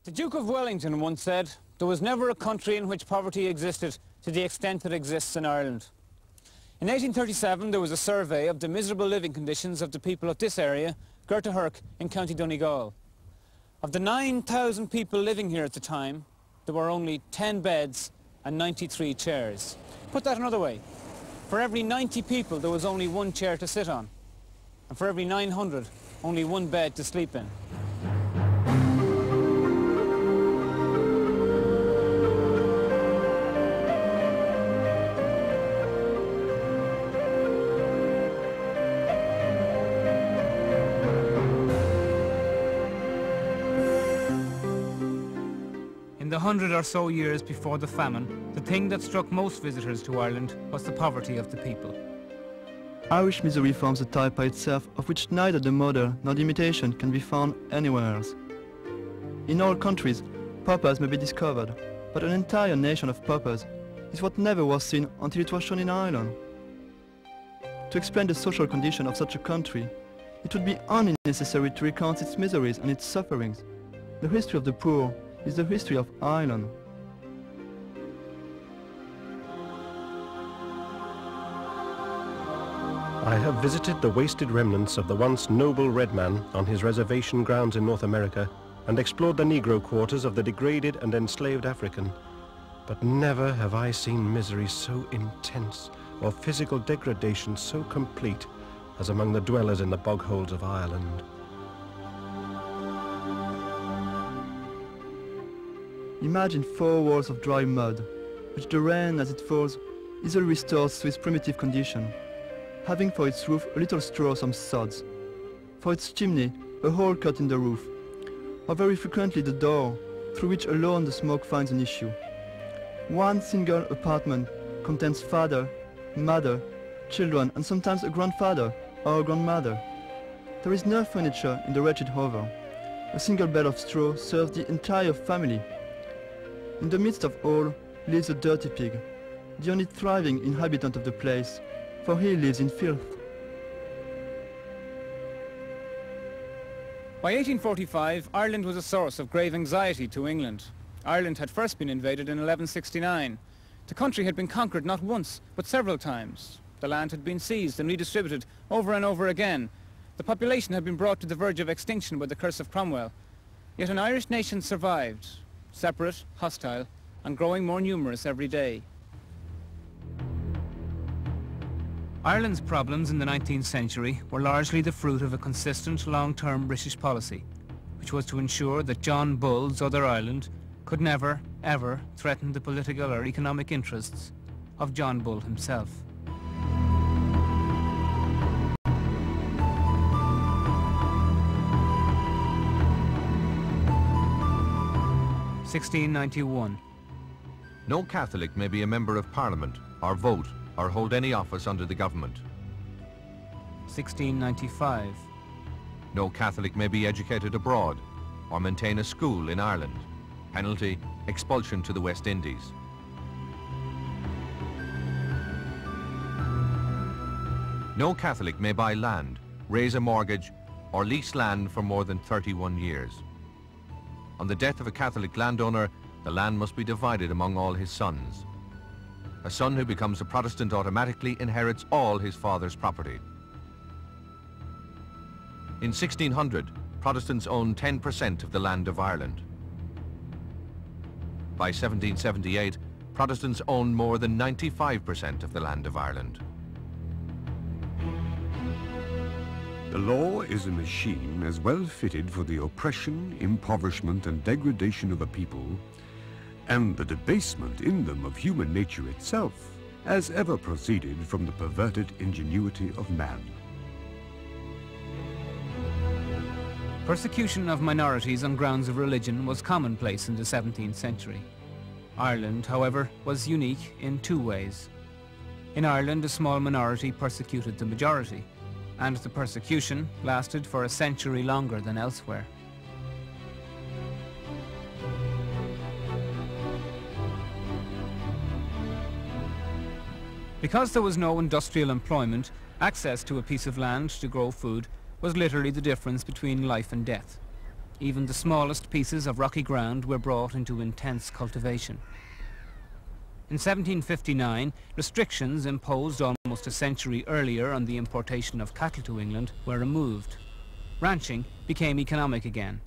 The Duke of Wellington once said, "There was never a country in which poverty existed to the extent that exists in Ireland." In 1837 there was a survey of the miserable living conditions of the people of this area, Radharc in County Donegal. Of the 9,000 people living here at the time, there were only 10 beds and 93 chairs. Put that another way, for every 90 people there was only one chair to sit on, and for every 900, only one bed to sleep in. In the 100 or so years before the famine, the thing that struck most visitors to Ireland was the poverty of the people. Irish misery forms a type by itself of which neither the model nor the imitation can be found anywhere else. In all countries, paupers may be discovered, but an entire nation of paupers is what never was seen until it was shown in Ireland. To explain the social condition of such a country, it would be only necessary to recount its miseries and its sufferings. The history of the poor is the history of Ireland. I have visited the wasted remnants of the once noble red man on his reservation grounds in North America and explored the Negro quarters of the degraded and enslaved African. But never have I seen misery so intense or physical degradation so complete as among the dwellers in the bog holes of Ireland. Imagine 4 walls of dry mud, which the rain as it falls easily restores to its primitive condition, having for its roof a little straw or some sods, for its chimney a hole cut in the roof, or very frequently the door, through which alone the smoke finds an issue. One single apartment contains father, mother, children, and sometimes a grandfather or a grandmother. There is no furniture in the wretched hovel. A single bed of straw serves the entire family. In the midst of all lives a dirty pig, the only thriving inhabitant of the place, for he lives in filth. By 1845, Ireland was a source of grave anxiety to England. Ireland had first been invaded in 1169. The country had been conquered not once, but several times. The land had been seized and redistributed over and over again. The population had been brought to the verge of extinction by the curse of Cromwell. Yet an Irish nation survived, separate, hostile, and growing more numerous every day. Ireland's problems in the 19th century were largely the fruit of a consistent long-term British policy, which was to ensure that John Bull's other Ireland could never, ever threaten the political or economic interests of John Bull himself. (1691). No Catholic may be a member of Parliament, or vote, or hold any office under the government. 1695. No Catholic may be educated abroad, or maintain a school in Ireland. Penalty, expulsion to the West Indies. No Catholic may buy land, raise a mortgage, or lease land for more than 31 years. On the death of a Catholic landowner, the land must be divided among all his sons. A son who becomes a Protestant automatically inherits all his father's property. In 1600, Protestants owned 10% of the land of Ireland. By 1778, Protestants owned more than 95% of the land of Ireland. The law is a machine as well fitted for the oppression, impoverishment, and degradation of a people, and the debasement in them of human nature itself, as ever proceeded from the perverted ingenuity of man. Persecution of minorities on grounds of religion was commonplace in the 17th century. Ireland, however, was unique in 2 ways. In Ireland, a small minority persecuted the majority, and the persecution lasted for a century longer than elsewhere. Because there was no industrial employment, access to a piece of land to grow food was literally the difference between life and death. even the smallest pieces of rocky ground were brought into intense cultivation. In 1759, restrictions imposed almost a century earlier on the importation of cattle to England were removed. Ranching became economic again.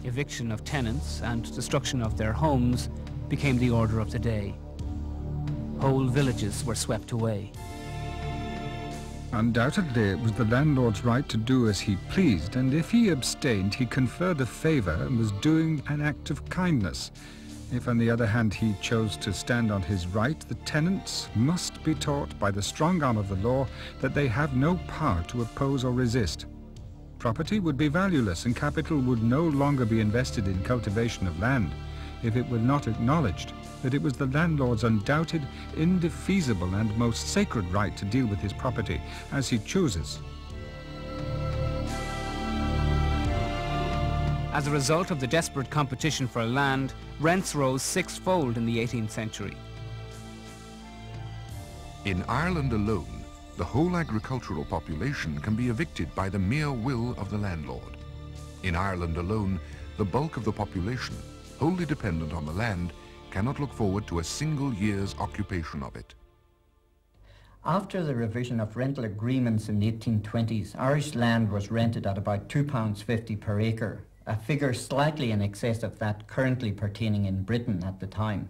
Eviction of tenants and destruction of their homes became the order of the day. Whole villages were swept away. Undoubtedly, it was the landlord's right to do as he pleased, and if he abstained, he conferred a favour and was doing an act of kindness. If, on the other hand, he chose to stand on his right, the tenants must be taught by the strong arm of the law that they have no power to oppose or resist. Property would be valueless, and capital would no longer be invested in cultivation of land if it were not acknowledged that it was the landlord's undoubted, indefeasible and most sacred right to deal with his property as he chooses. As a result of the desperate competition for land, rents rose sixfold in the 18th century. In Ireland alone, the whole agricultural population can be evicted by the mere will of the landlord. In Ireland alone, the bulk of the population, wholly dependent on the land, cannot look forward to a single year's occupation of it. After the revision of rental agreements in the 1820s, Irish land was rented at about £2.50 per acre, a figure slightly in excess of that currently pertaining in Britain at the time.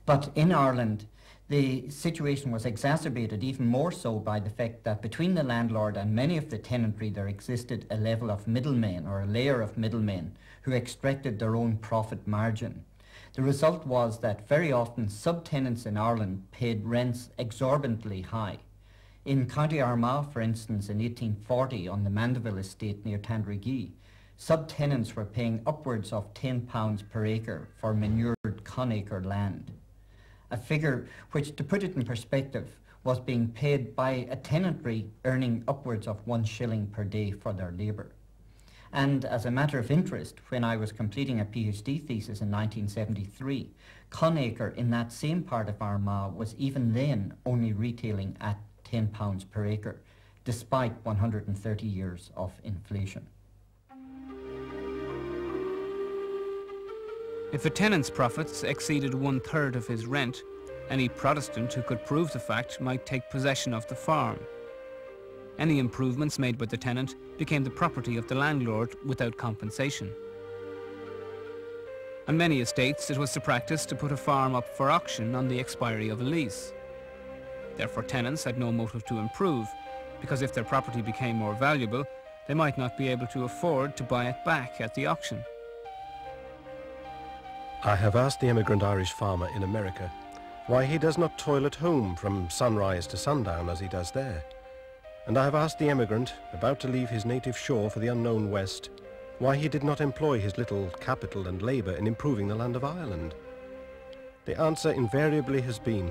But in Ireland, the situation was exacerbated even more so by the fact that between the landlord and many of the tenantry there existed a level of middlemen, or a layer of middlemen, who extracted their own profit margin. The result was that very often subtenants in Ireland paid rents exorbitantly high. In County Armagh, for instance, in 1840 on the Mandeville estate near Tandragee, subtenants were paying upwards of £10 per acre for manured conacre land. A figure which, to put it in perspective, was being paid by a tenantry earning upwards of 1 shilling per day for their labour. And as a matter of interest, when I was completing a PhD thesis in 1973, conacre in that same part of Armagh was even then only retailing at £10 per acre, despite 130 years of inflation. If a tenant's profits exceeded 1/3 of his rent, any Protestant who could prove the fact might take possession of the farm. Any improvements made by the tenant became the property of the landlord without compensation. On many estates, it was the practice to put a farm up for auction on the expiry of a lease. Therefore, tenants had no motive to improve, because if their property became more valuable, they might not be able to afford to buy it back at the auction. I have asked the emigrant Irish farmer in America why he does not toil at home from sunrise to sundown as he does there. And I have asked the emigrant, about to leave his native shore for the unknown West, why he did not employ his little capital and labour in improving the land of Ireland. The answer invariably has been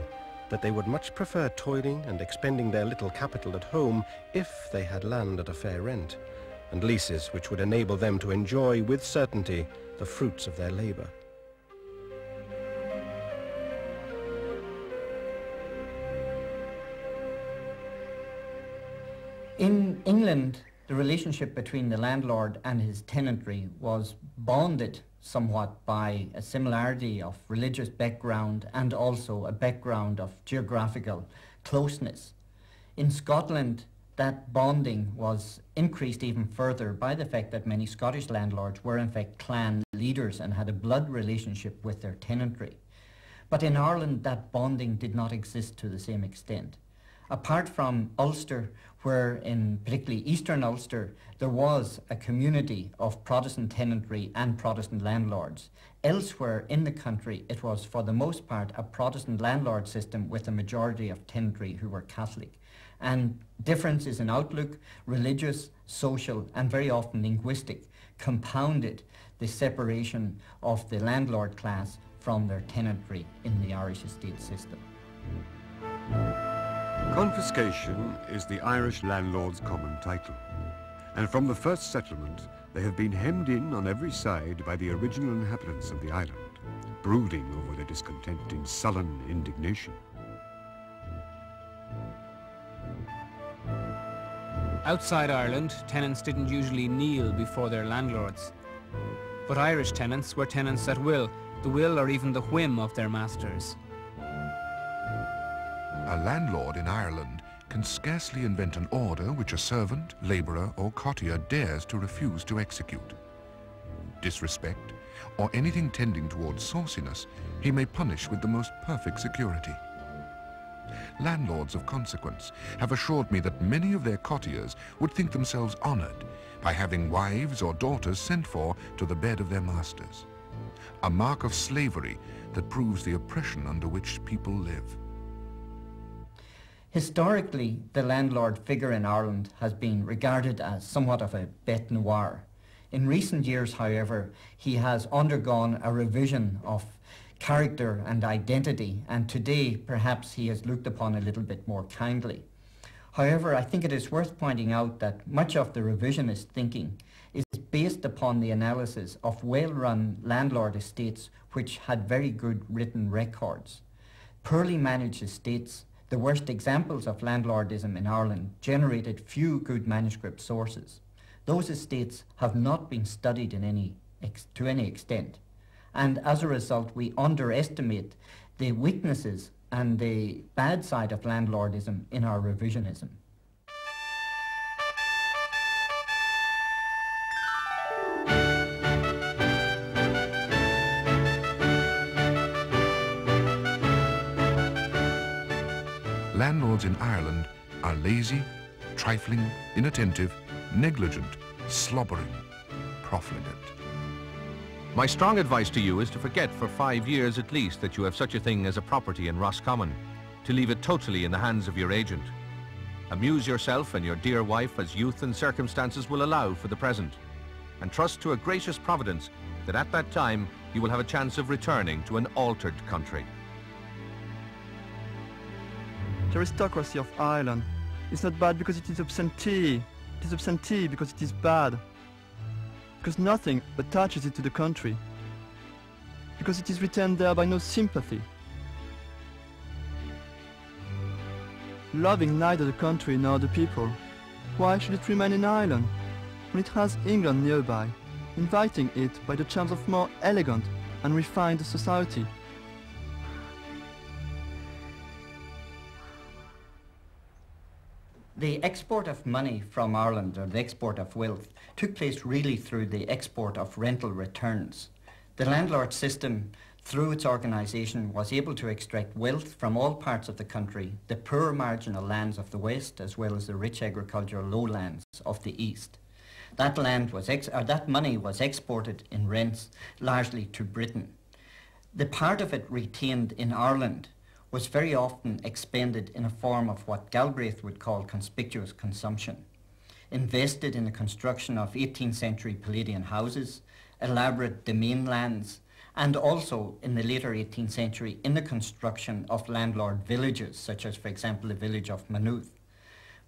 that they would much prefer toiling and expending their little capital at home if they had land at a fair rent, and leases which would enable them to enjoy with certainty the fruits of their labour. In England, the relationship between the landlord and his tenantry was bonded somewhat by a similarity of religious background and also a background of geographical closeness. In Scotland, that bonding was increased even further by the fact that many Scottish landlords were in fact clan leaders and had a blood relationship with their tenantry. But in Ireland, that bonding did not exist to the same extent. Apart from Ulster, where in particularly eastern Ulster, there was a community of Protestant tenantry and Protestant landlords. Elsewhere in the country, it was for the most part a Protestant landlord system with a majority of tenantry who were Catholic. And differences in outlook, religious, social, and very often linguistic, compounded the separation of the landlord class from their tenantry in the Irish estate system. Confiscation is the Irish landlord's common title, and from the first settlement they have been hemmed in on every side by the original inhabitants of the island, brooding over their discontent in sullen indignation. Outside Ireland, tenants didn't usually kneel before their landlords. But Irish tenants were tenants at will, the will or even the whim of their masters. A landlord in Ireland can scarcely invent an order which a servant, labourer or cottier dares to refuse to execute. Disrespect, or anything tending towards sauciness, he may punish with the most perfect security. Landlords of consequence have assured me that many of their cottiers would think themselves honoured by having wives or daughters sent for to the bed of their masters, a mark of slavery that proves the oppression under which people live. Historically, the landlord figure in Ireland has been regarded as somewhat of a bête noire. In recent years, however, he has undergone a revision of character and identity, and today perhaps he is looked upon a little bit more kindly. However, I think it is worth pointing out that much of the revisionist thinking is based upon the analysis of well-run landlord estates which had very good written records. Poorly managed estates, the worst examples of landlordism in Ireland, generated few good manuscript sources. Those estates have not been studied to any extent, and as a result we underestimate the weaknesses and the bad side of landlordism in our revisionism. Landlords in Ireland are lazy, trifling, inattentive, negligent, slobbering, profligate. My strong advice to you is to forget for 5 years at least that you have such a thing as a property in Roscommon, to leave it totally in the hands of your agent. Amuse yourself and your dear wife as youth and circumstances will allow for the present, and trust to a gracious providence that at that time you will have a chance of returning to an altered country. The aristocracy of Ireland is not bad because it is absentee. It is absentee because it is bad. Because nothing attaches it to the country. Because it is retained there by no sympathy. Loving neither the country nor the people, why should it remain in Ireland when it has England nearby, inviting it by the charms of more elegant and refined society? The export of money from Ireland, or the export of wealth, took place really through the export of rental returns. The landlord system, through its organisation, was able to extract wealth from all parts of the country, the poor marginal lands of the west, as well as the rich agricultural lowlands of the east. That money was exported in rents largely to Britain. The part of it retained in Ireland was very often expended in a form of what Galbraith would call conspicuous consumption, invested in the construction of 18th century Palladian houses, elaborate domain lands, and also in the later 18th century in the construction of landlord villages, such as, for example, the village of Maynooth.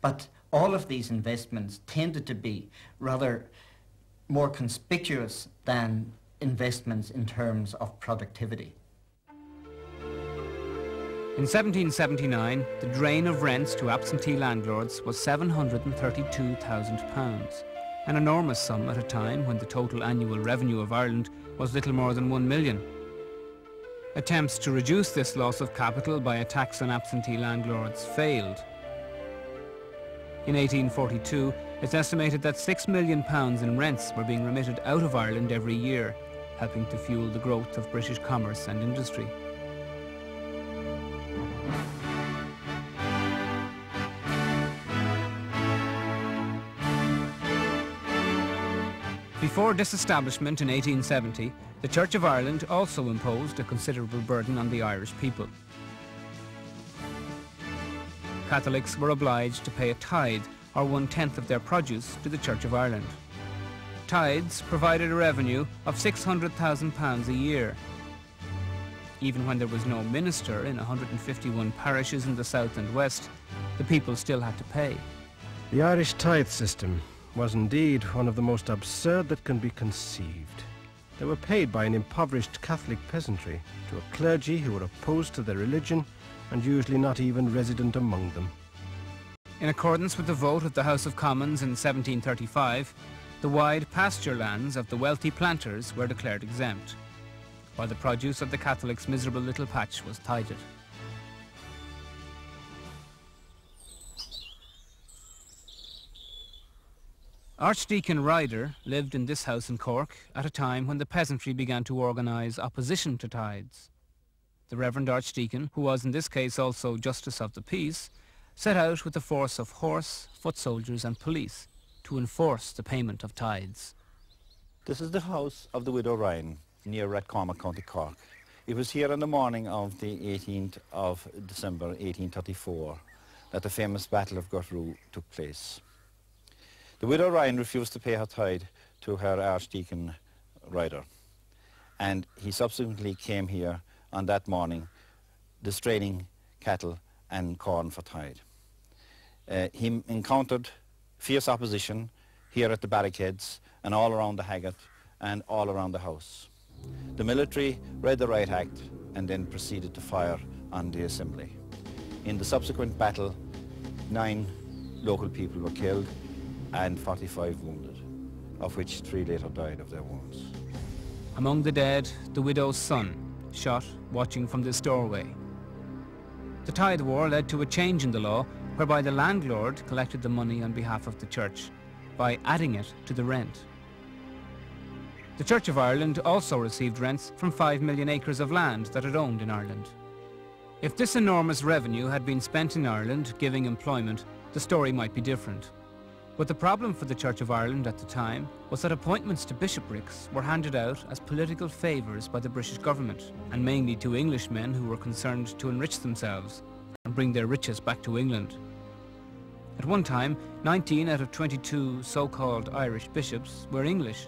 But all of these investments tended to be rather more conspicuous than investments in terms of productivity. In 1779, the drain of rents to absentee landlords was £732,000, an enormous sum at a time when the total annual revenue of Ireland was little more than 1 million. Attempts to reduce this loss of capital by a tax on absentee landlords failed. In 1842, it's estimated that £6 million in rents were being remitted out of Ireland every year, helping to fuel the growth of British commerce and industry. Before disestablishment in 1870, the Church of Ireland also imposed a considerable burden on the Irish people. Catholics were obliged to pay a tithe, or 1/10 of their produce, to the Church of Ireland. Tithes provided a revenue of £600,000 a year. Even when there was no minister in 151 parishes in the south and west, the people still had to pay. The Irish tithe system was indeed one of the most absurd that can be conceived. They were paid by an impoverished Catholic peasantry to a clergy who were opposed to their religion and usually not even resident among them. In accordance with the vote of the House of Commons in 1735, the wide pasture lands of the wealthy planters were declared exempt, while the produce of the Catholics' miserable little patch was tithed. Archdeacon Radharc lived in this house in Cork at a time when the peasantry began to organise opposition to tithes. The Reverend Archdeacon, who was in this case also Justice of the Peace, set out with a force of horse, foot soldiers and police to enforce the payment of tithes. This is the house of the widow Ryan, near Radharc, County Cork. It was here on the morning of the 18th of December 1834 that the famous Battle of Gurtroo took place. The widow Ryan refused to pay her tithe to her Archdeacon Radharc, and he subsequently came here on that morning distraining cattle and corn for tithe. He encountered fierce opposition here at the barricades and all around the Haggard and all around the house. The military read the Riot Act and then proceeded to fire on the assembly. In the subsequent battle, 9 local people were killed and 45 wounded, of which 3 later died of their wounds. Among the dead, the widow's son, shot watching from this doorway. The tithe war led to a change in the law whereby the landlord collected the money on behalf of the church by adding it to the rent. The Church of Ireland also received rents from 5 million acres of land that it owned in Ireland. If this enormous revenue had been spent in Ireland giving employment, the story might be different. But the problem for the Church of Ireland at the time was that appointments to bishoprics were handed out as political favours by the British government, and mainly to Englishmen who were concerned to enrich themselves and bring their riches back to England. At one time, 19 out of 22 so-called Irish bishops were English.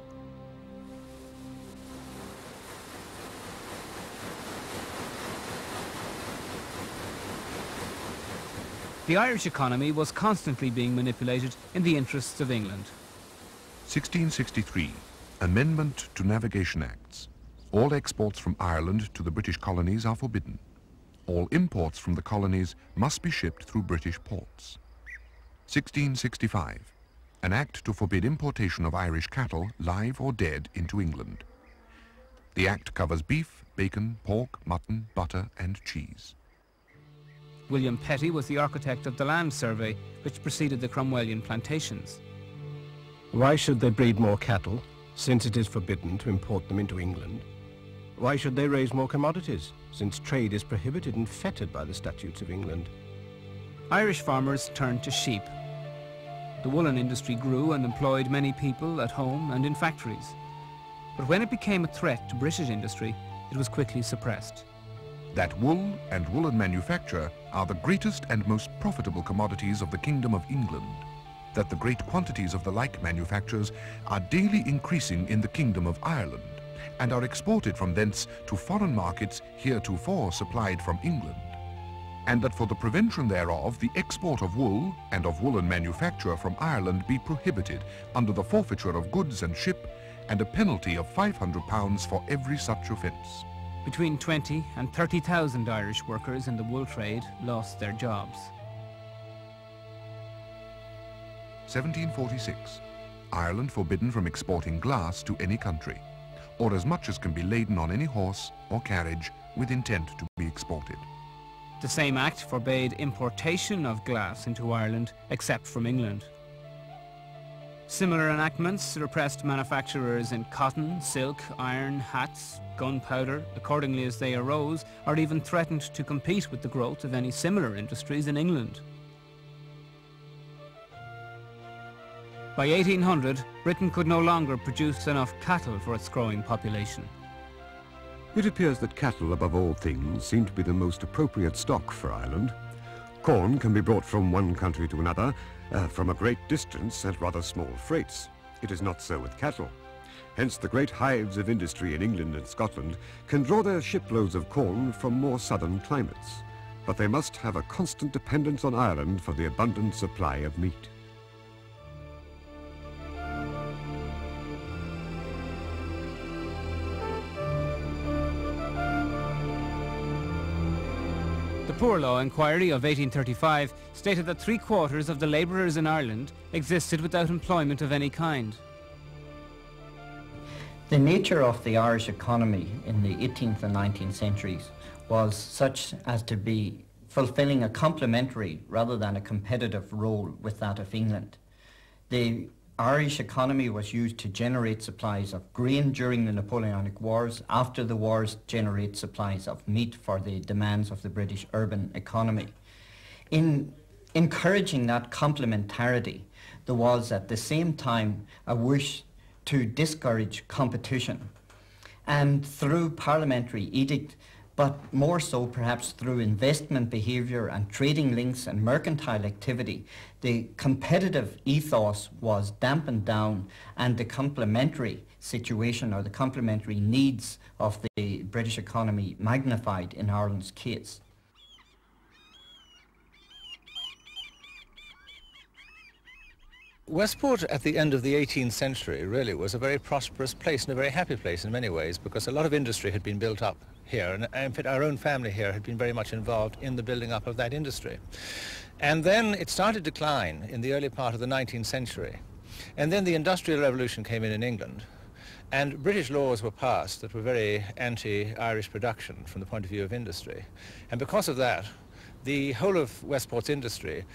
The Irish economy was constantly being manipulated in the interests of England. 1663, Amendment to Navigation Acts. All exports from Ireland to the British colonies are forbidden. All imports from the colonies must be shipped through British ports. 1665, an act to forbid importation of Irish cattle, live or dead, into England. The act covers beef, bacon, pork, mutton, butter and cheese. William Petty was the architect of the land survey which preceded the Cromwellian plantations. Why should they breed more cattle, since it is forbidden to import them into England? Why should they raise more commodities, since trade is prohibited and fettered by the statutes of England? Irish farmers turned to sheep. The woolen industry grew and employed many people at home and in factories. But when it became a threat to British industry, it was quickly suppressed. That wool and woolen manufacture are the greatest and most profitable commodities of the Kingdom of England, that the great quantities of the like manufactures are daily increasing in the Kingdom of Ireland, and are exported from thence to foreign markets heretofore supplied from England, and that for the prevention thereof the export of wool and of woolen manufacture from Ireland be prohibited under the forfeiture of goods and ship, and a penalty of £500 for every such offence. Between 20 and 30,000 Irish workers in the wool trade lost their jobs. 1746. Ireland forbidden from exporting glass to any country, or as much as can be laden on any horse or carriage with intent to be exported. The same act forbade importation of glass into Ireland except from England. Similar enactments repressed manufacturers in cotton, silk, iron, hats, gunpowder, accordingly as they arose, or even threatened to compete with the growth of any similar industries in England. By 1800, Britain could no longer produce enough cattle for its growing population. It appears that cattle, above all things, seem to be the most appropriate stock for Ireland. Corn can be brought from one country to another, from a great distance at rather small freights. It is not so with cattle. Hence the great hives of industry in England and Scotland can draw their shiploads of corn from more southern climates, but they must have a constant dependence on Ireland for the abundant supply of meat. The The Poor Law Inquiry of 1835 stated that 3/4 of the labourers in Ireland existed without employment of any kind. The nature of the Irish economy in the 18th and 19th centuries was such as to be fulfilling a complementary rather than a competitive role with that of England. The Irish economy was used to generate supplies of grain during the Napoleonic Wars. After the wars, generate supplies of meat for the demands of the British urban economy. In encouraging that complementarity, there was at the same time a wish to discourage competition. And through parliamentary edict, but more so perhaps through investment behaviour and trading links and mercantile activity, the competitive ethos was dampened down and the complementary situation or the complementary needs of the British economy magnified in Ireland's case. Westport at the end of the 18th century really was a very prosperous place and a very happy place in many ways, because a lot of industry had been built up here, and in fact our own family here had been very much involved in the building up of that industry. And then it started to decline in the early part of the 19th century, and then the Industrial Revolution came in England, and British laws were passed that were very anti-Irish production from the point of view of industry, and because of that the whole of Westport's industry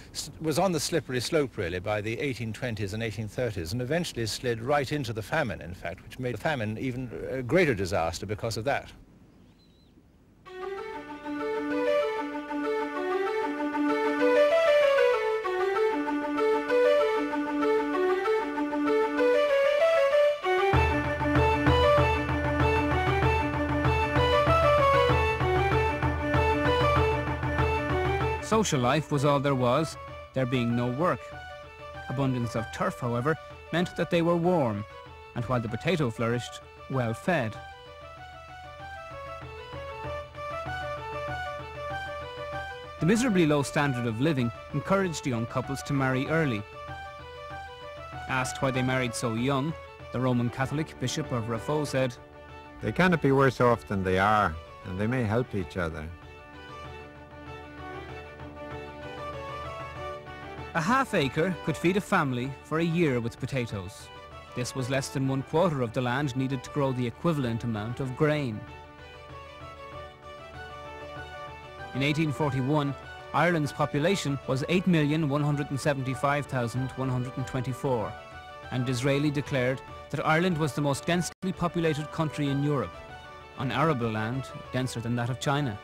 was on the slippery slope really by the 1820s and 1830s, and eventually slid right into the famine, in fact, which made the famine even a greater disaster because of that. Social life was all there was, there being no work. Abundance of turf, however, meant that they were warm, and while the potato flourished, well fed. The miserably low standard of living encouraged young couples to marry early. Asked why they married so young, the Roman Catholic Bishop of Raphoe said, "They cannot be worse off than they are, and they may help each other." A half acre could feed a family for a year with potatoes. This was less than 1/4 of the land needed to grow the equivalent amount of grain. In 1841, Ireland's population was 8,175,124, and Disraeli declared that Ireland was the most densely populated country in Europe, on arable land denser than that of China.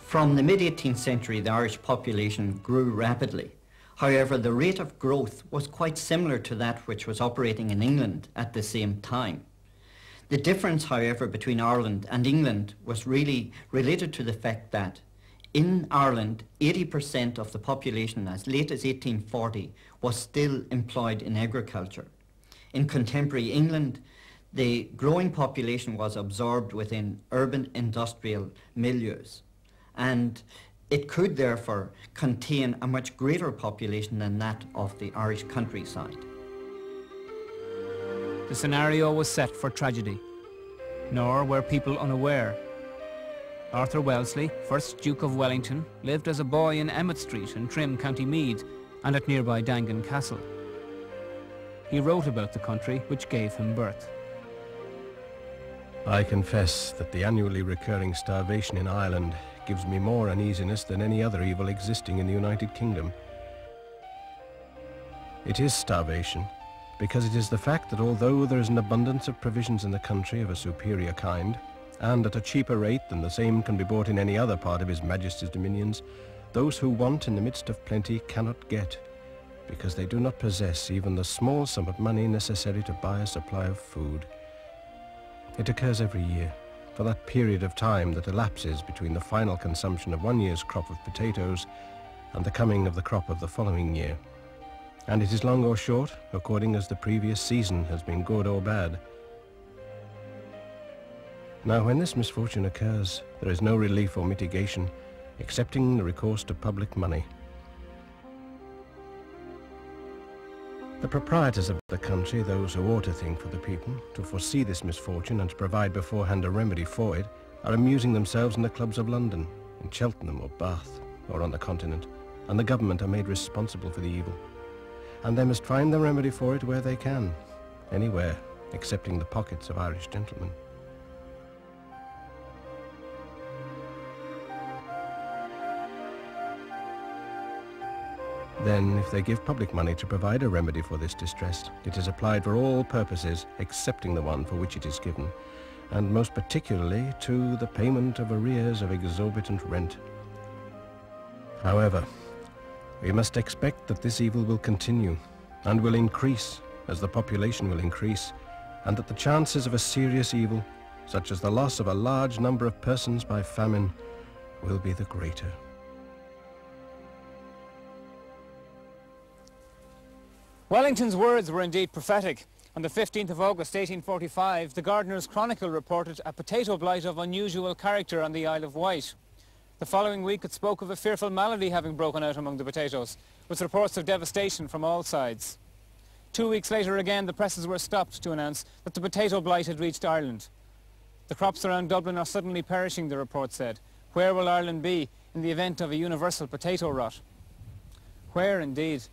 From the mid-18th century, the Irish population grew rapidly. However, the rate of growth was quite similar to that which was operating in England at the same time. The difference, however, between Ireland and England was really related to the fact that in Ireland, 80% of the population as late as 1840 was still employed in agriculture. In contemporary England, the growing population was absorbed within urban industrial milieus, and it could therefore contain a much greater population than that of the Irish countryside. The scenario was set for tragedy, nor were people unaware. Arthur Wellesley, 1st Duke of Wellington, lived as a boy in Emmet Street in Trim, County Meath, and at nearby Dangan Castle. He wrote about the country which gave him birth. I confess that the annually recurring starvation in Ireland gives me more uneasiness than any other evil existing in the United Kingdom. It is starvation, because it is the fact that although there is an abundance of provisions in the country of a superior kind, and at a cheaper rate than the same can be bought in any other part of His Majesty's dominions, those who want in the midst of plenty cannot get, because they do not possess even the small sum of money necessary to buy a supply of food. It occurs every year, for that period of time that elapses between the final consumption of one year's crop of potatoes and the coming of the crop of the following year. And it is long or short, according as the previous season has been good or bad. Now, when this misfortune occurs, there is no relief or mitigation, excepting the recourse to public money. The proprietors of the country, those who ought to think for the people, to foresee this misfortune and to provide beforehand a remedy for it, are amusing themselves in the clubs of London, in Cheltenham or Bath or on the continent, and the government are made responsible for the evil. And they must find the remedy for it where they can, anywhere excepting the pockets of Irish gentlemen. Then, if they give public money to provide a remedy for this distress, it is applied for all purposes excepting the one for which it is given, and most particularly to the payment of arrears of exorbitant rent. However, we must expect that this evil will continue and will increase as the population will increase, and that the chances of a serious evil, such as the loss of a large number of persons by famine, will be the greater. Wellington's words were indeed prophetic. On the 15th of August 1845, the Gardener's Chronicle reported a potato blight of unusual character on the Isle of Wight. The following week it spoke of a fearful malady having broken out among the potatoes, with reports of devastation from all sides. 2 weeks later again, the presses were stopped to announce that the potato blight had reached Ireland. The crops around Dublin are suddenly perishing, the report said. Where will Ireland be in the event of a universal potato rot? Where indeed?